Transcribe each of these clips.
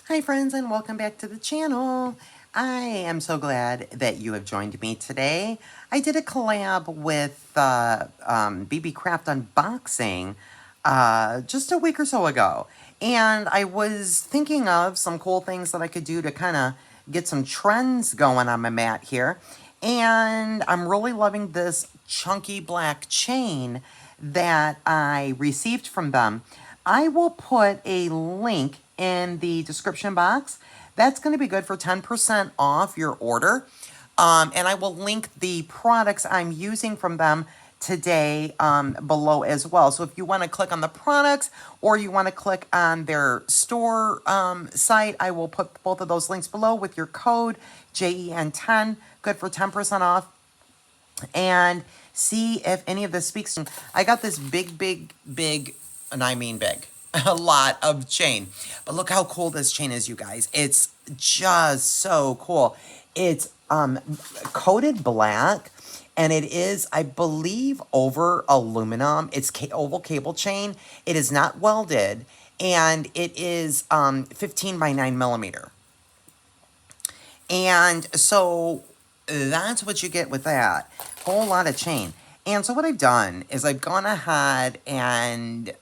Hi friends and welcome back to the channel. I am so glad that you have joined me today. I did a collab with beebeecraft unboxing just a week or so ago. And I was thinking of some cool things that I could do to kind of get some trends going on my mat here. And I'm really loving this chunky black chain that I received from them. I will put a link in the description box. That's going to be good for 10% off your order. And I will link the products I'm using from them today below as well. So if you want to click on the products or you want to click on their store site, I will put both of those links below with your code JEN10, good for 10% off. And see if any of this speaks to me. I got this big, and I mean big, a lot of chain. But look how cool this chain is, you guys. It's just so cool. It's coated black, and it is, I believe, over aluminum. It's oval cable chain. It is not welded, and it is 15 by 9 millimeter. And so that's what you get with that. Whole lot of chain. And so what I've done is I've gone ahead and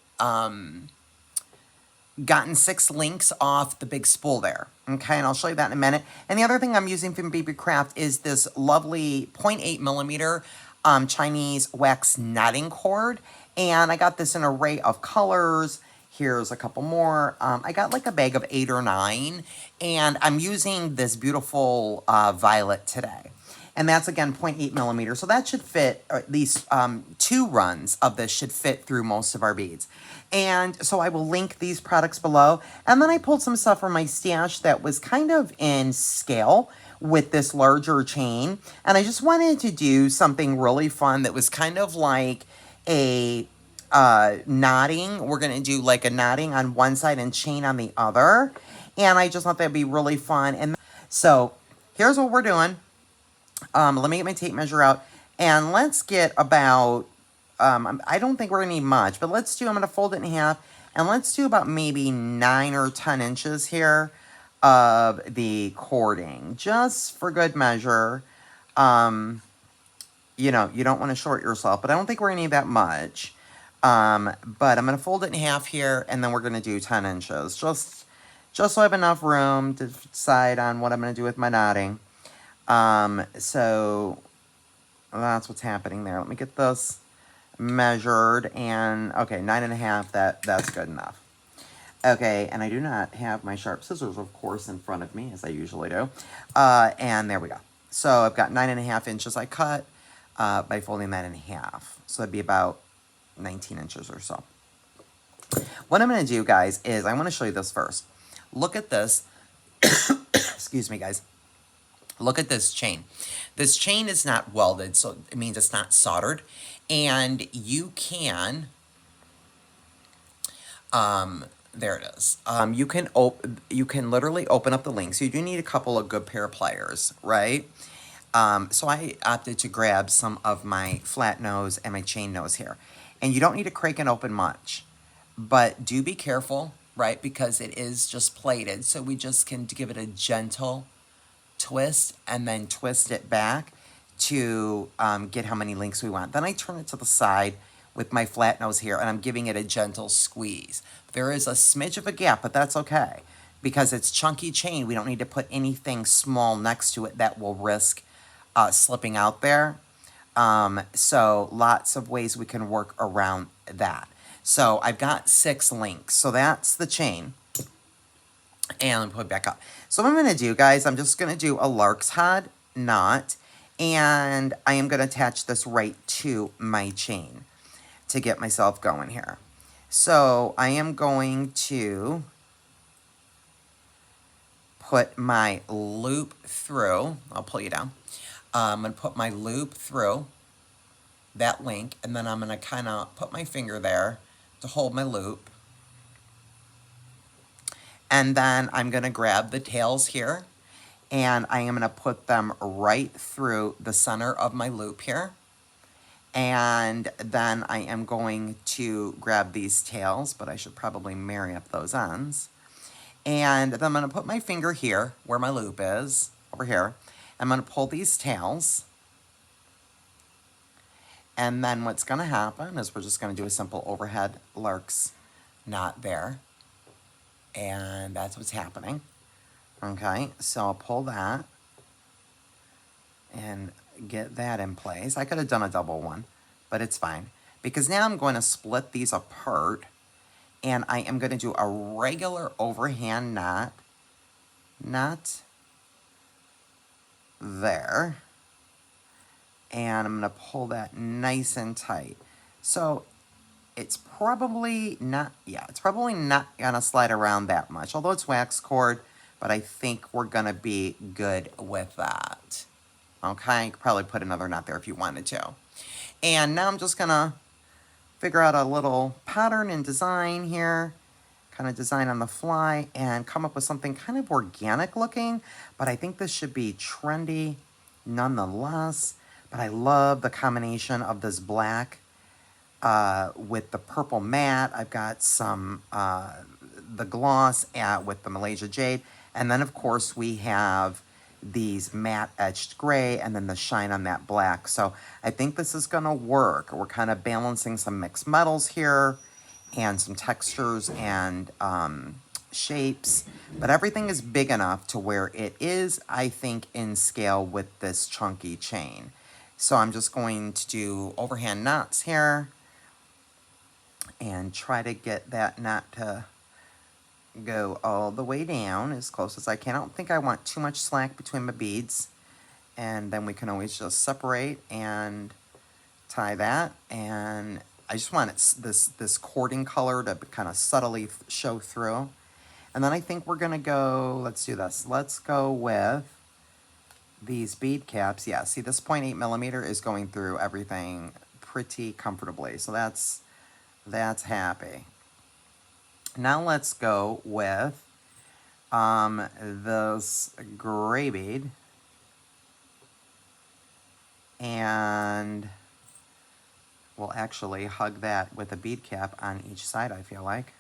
gotten 6 links off the big spool there. Okay, and I'll show you that in a minute. And the other thing I'm using from beebeecraft is this lovely 0.8 millimeter Chinese wax knotting cord. And I got this in an array of colors. Here's a couple more. I got like a bag of 8 or 9. And I'm using this beautiful violet today. And that's, again, 0.8 millimeter. So that should fit, or at least 2 runs of this should fit through most of our beads. And so I will link these products below. And then I pulled some stuff from my stash that was kind of in scale with this larger chain. And I just wanted to do something really fun that was kind of like a knotting. We're going to do like a knotting on one side and chain on the other. And I just thought that'd be really fun. And so here's what we're doing. Let me get my tape measure out, and let's get about, I don't think we're going to need much, but let's do, I'm going to fold it in half, and let's do about maybe 9 or 10 inches here of the cording, just for good measure. You know, you don't want to short yourself, but I don't think we're going to need that much. But I'm going to fold it in half here, and then we're going to do 10 inches, just so I have enough room to decide on what I'm going to do with my knotting. So that's what's happening there. Let me get this measured, and okay, 9.5, that's good enough. Okay, and I do not have my sharp scissors, of course, in front of me, as I usually do. And there we go. So I've got 9.5 inches I cut by folding that in half. So that'd be about 19 inches or so. What I'm going to do, guys, is I want to show you this first. Look at this. Excuse me, guys. Look at this chain. This chain is not welded, so it means it's not soldered. And you can, there it is. You can literally open up the link. So you do need a couple of good pair of pliers, right? So I opted to grab some of my flat nose and my chain nose here. And you don't need to crank it open much, but do be careful, right? Because it is just plated. So we just can give it a gentle twist and then twist it back to get how many links we want. Then I turn it to the side with my flat nose here, and I'm giving it a gentle squeeze. There is a smidge of a gap, but that's okay because it's chunky chain. We don't need to put anything small next to it that will risk slipping out there. So lots of ways we can work around that. So I've got 6 links. So that's the chain. And let me put it back up. So what I'm going to do, guys, I'm just going to do a lark's head knot. And I am going to attach this right to my chain to get myself going here. So I am going to put my loop through. I'll pull you down. I'm going to put my loop through that link. And then I'm going to kind of put my finger there to hold my loop. And then I'm going to grab the tails here, and I am going to put them right through the center of my loop here. And then I am going to grab these tails, but I should probably marry up those ends. And then I'm going to put my finger here where my loop is, over here. I'm going to pull these tails. And then what's going to happen is we're just going to do a simple overhead lark's knot there. And that's what's happening. Okay, so I'll pull that and get that in place. I could have done a double one, but it's fine. Because now I'm going to split these apart, and I am going to do a regular overhand knot there. And I'm going to pull that nice and tight. So it's probably not going to slide around that much, although it's wax cord, but I think we're going to be good with that. Okay, you could probably put another knot there if you wanted to. And now I'm just going to figure out a little pattern and design here, kind of design on the fly, and come up with something kind of organic looking, but I think this should be trendy nonetheless. But I love the combination of this black with the purple matte. I've got some the gloss with the Malaysia Jade, and then of course we have these matte etched gray and then the shine on that black. So I think this is gonna work. We're kind of balancing some mixed metals here and some textures and shapes, but everything is big enough to where it is, I think, in scale with this chunky chain. So I'm just going to do overhand knots here and try to get that knot to go all the way down as close as I can. I don't think I want too much slack between my beads, and then we can always just separate and tie that. And I just want this cording color to kind of subtly show through. And then I think we're gonna go, let's do this. Let's go with these bead caps. Yeah, see, this 0.8 millimeter is going through everything pretty comfortably. So that's happy. Now let's go with this gray bead. And we'll actually hug that with a bead cap on each side, I feel like.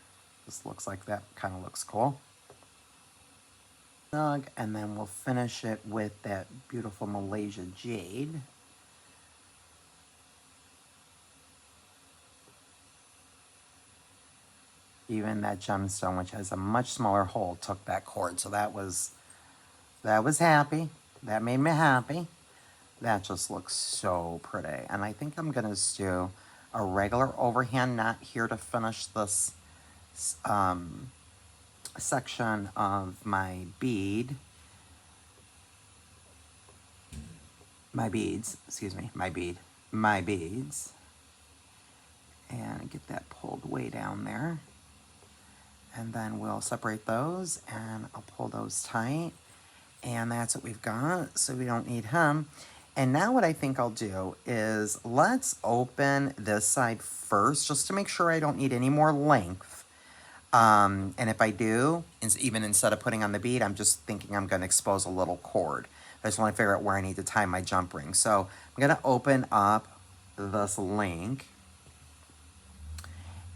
This looks like that kind of looks cool. And then we'll finish it with that beautiful Malaysia Jade. Even that gemstone, which has a much smaller hole, took that cord. So that was happy. That made me happy. That just looks so pretty. And I think I'm going to do a regular overhand knot here to finish this section of my beads, and get that pulled way down there. And then we'll separate those, and I'll pull those tight. And that's what we've got, so we don't need hem. And now what I think I'll do is let's open this side first, just to make sure I don't need any more length. And if I do, even instead of putting on the bead, I'm just thinking I'm going to expose a little cord. I just want to figure out where I need to tie my jump ring. So I'm going to open up this link.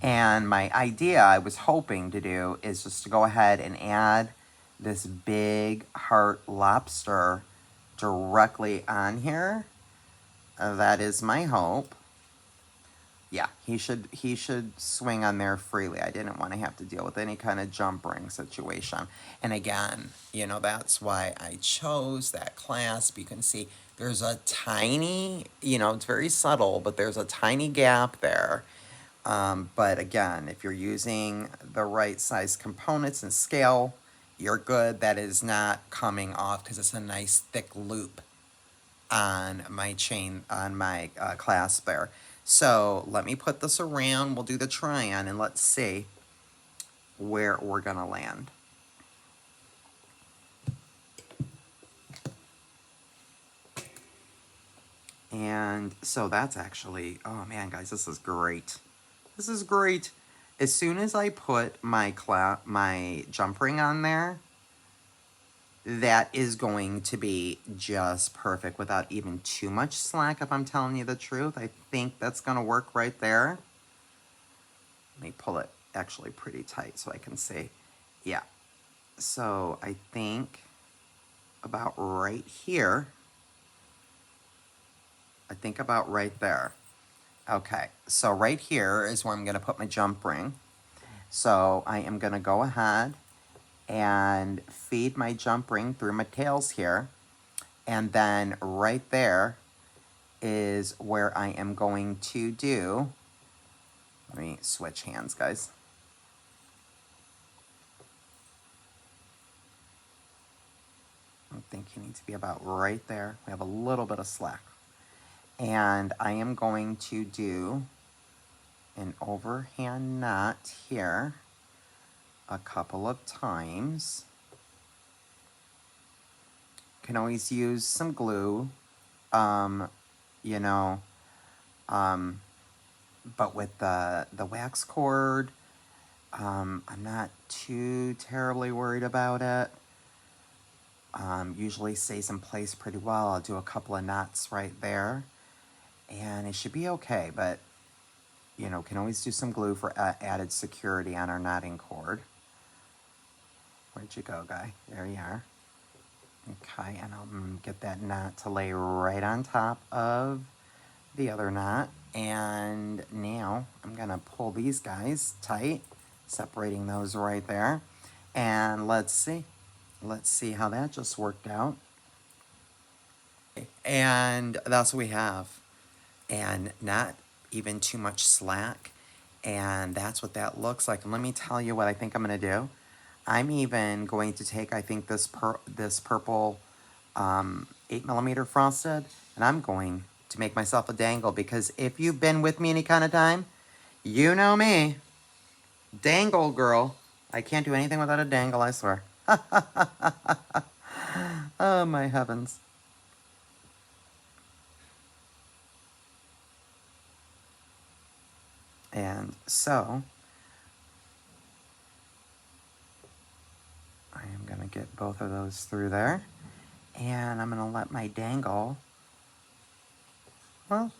And my idea, I was hoping to do, is just to go ahead and add this big heart lobster directly on here. That is my hope. Yeah, he should swing on there freely. I didn't want to have to deal with any kind of jump ring situation. And again, you know, that's why I chose that clasp. You can see there's a tiny, you know, it's very subtle, but there's a tiny gap there. But again, if you're using the right size components and scale, you're good. That is not coming off because it's a nice thick loop on my chain, on my clasp there. So let me put this around. We'll do the try-on and let's see where we're gonna land. And so that's actually, oh man, guys, this is great. This is great. As soon as I put my jump ring on there, that is going to be just perfect without even too much slack, if I'm telling you the truth. I think that's going to work right there. Let me pull it actually pretty tight so I can see. Yeah. So I think about right here. I think about right there. Okay, so right here is where I'm going to put my jump ring. So I am going to go ahead and feed my jump ring through my tails here. And then right there is where I am going to do, let me switch hands, guys. I think you need to be about right there. We have a little bit of slack. And I am going to do an overhand knot here a couple of times. Can always use some glue, you know, but with the wax cord, I'm not too terribly worried about it. Usually stays in place pretty well. I'll do a couple of knots right there, and it should be okay, but, you know, can always do some glue for added security on our knotting cord. Where'd you go, guy? There you are. Okay, and I'll get that knot to lay right on top of the other knot. And now I'm going to pull these guys tight, separating those right there. And let's see. Let's see how that just worked out. And that's what we have. And not even too much slack. And that's what that looks like. And let me tell you what I think I'm going to do. I'm even going to take, I think, this purple 8mm frosted, and I'm going to make myself a dangle, because if you've been with me any kind of time, you know me. Dangle girl. I can't do anything without a dangle, I swear. Oh, my heavens. And so I am going to get both of those through there. And I'm going to let my dangle, well,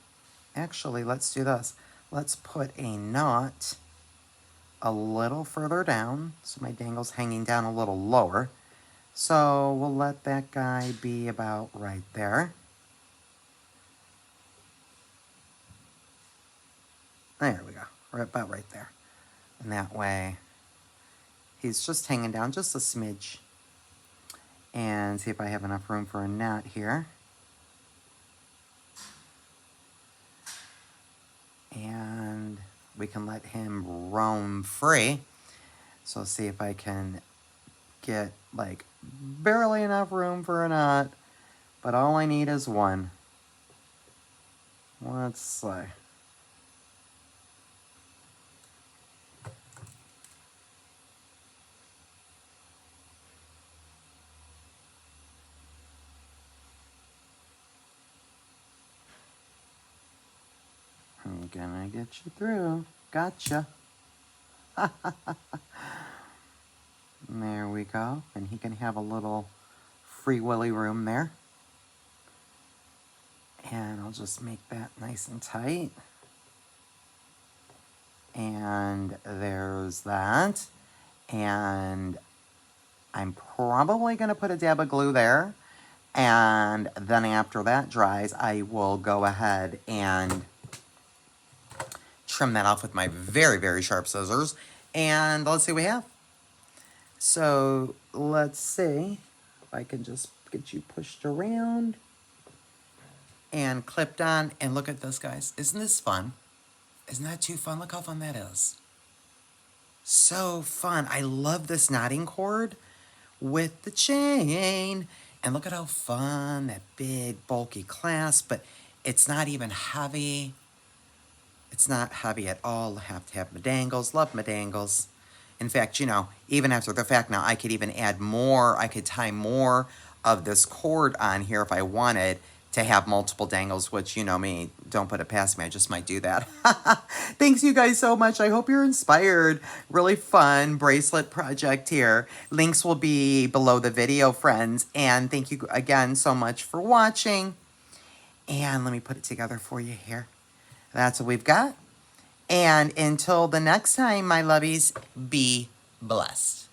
actually, let's do this. Let's put a knot a little further down, so my dangle's hanging down a little lower. So we'll let that guy be about right there. There we go, right about right there. And that way, he's just hanging down just a smidge. And see if I have enough room for a knot here. And we can let him roam free. So see if I can get like barely enough room for a knot, but all I need is one. Let's see. I'm gonna get you through. Gotcha. There we go. And he can have a little free willy room there. And I'll just make that nice and tight. And there's that. And I'm probably going to put a dab of glue there. And then after that dries, I will go ahead and trim that off with my very, very sharp scissors. And let's see what we have. So let's see if I can just get you pushed around and clipped on. And look at this, guys. Isn't this fun? Isn't that too fun? Look how fun that is. So fun. I love this knotting cord with the chain. And look at how fun, that big bulky clasp, but it's not even heavy. It's not heavy at all. I have to have my dangles. Love my dangles. In fact, you know, even after the fact now, I could even add more. I could tie more of this cord on here if I wanted to have multiple dangles, which, you know me, don't put it past me. I just might do that. Thanks you guys so much. I hope you're inspired. Really fun bracelet project here. Links will be below the video, friends. And thank you again so much for watching. And let me put it together for you here. That's what we've got. And until the next time, my lovies, be blessed.